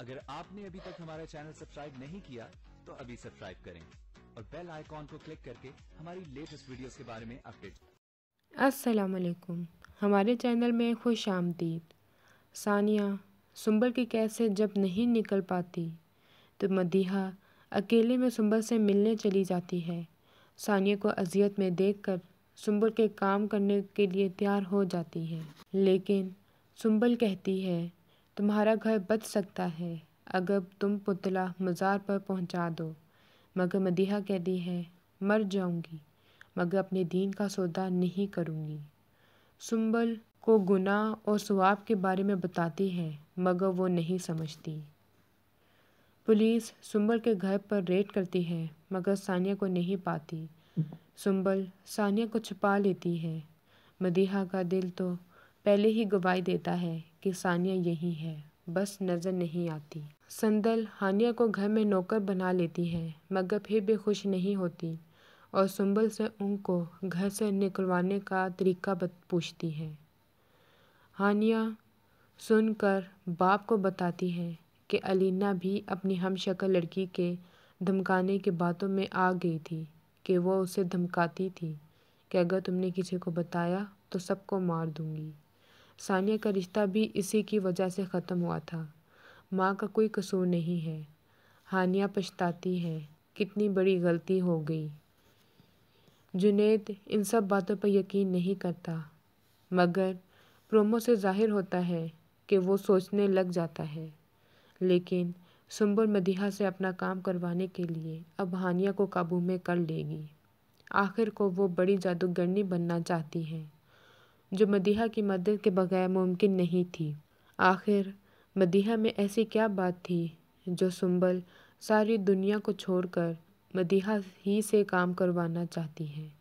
अगर आपने अभी तक हमारा चैनल सब्सक्राइब नहीं किया तो अभी सब्सक्राइब करें और बेल आइकॉन को क्लिक करके हमारी लेटेस्ट वीडियोस के बारे में अपडेट। अस्सलाम वालेकुम, हमारे चैनल में खुश आमदीद। सानिया सुंबल की कैद से जब नहीं निकल पाती तो मदीहा अकेले में सुंबल से मिलने चली जाती है। सानिया को अजियत में देखकर सुंबल के काम करने के लिए तैयार हो जाती है, लेकिन सुंबल कहती है तुम्हारा घर बच सकता है अगर तुम पुतला मज़ार पर पहुंचा दो। मगर मदीहा कहती है मर जाऊंगी मगर अपने दीन का सौदा नहीं करूंगी। सुंबल को गुनाह और सवाब के बारे में बताती है मगर वो नहीं समझती। पुलिस सुंबल के घर पर रेड करती है मगर सानिया को नहीं पाती। सुंबल सानिया को छुपा लेती है। मदीहा का दिल तो पहले ही गवाही देता है कि सानिया यही है, बस नज़र नहीं आती। संदल हानिया को घर में नौकर बना लेती है मगर फिर भी खुश नहीं होती और सुंबल से उनको घर से निकलवाने का तरीका पूछती है। हानिया सुनकर बाप को बताती है कि अलीना भी अपनी हमशक्ल लड़की के धमकाने की बातों में आ गई थी कि वो उसे धमकाती थी कि अगर तुमने किसी को बताया तो सबको मार दूंगी। सानिया का रिश्ता भी इसी की वजह से ख़त्म हुआ था। माँ का कोई कसूर नहीं है। हानिया पछताती है कितनी बड़ी गलती हो गई। जुनैद इन सब बातों पर यकीन नहीं करता मगर प्रोमो से जाहिर होता है कि वो सोचने लग जाता है। लेकिन सुंबल मदीहा से अपना काम करवाने के लिए अब हानिया को काबू में कर लेगी। आखिर को वो बड़ी जादूगरनी बनना चाहती है जो मदीहा की मदद के बगैर मुमकिन नहीं थी। आखिर मदीहा में ऐसी क्या बात थी जो सुंबल सारी दुनिया को छोड़कर मदीहा ही से काम करवाना चाहती है।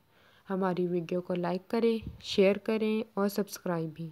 हमारी वीडियो को लाइक करें, शेयर करें और सब्सक्राइब भी।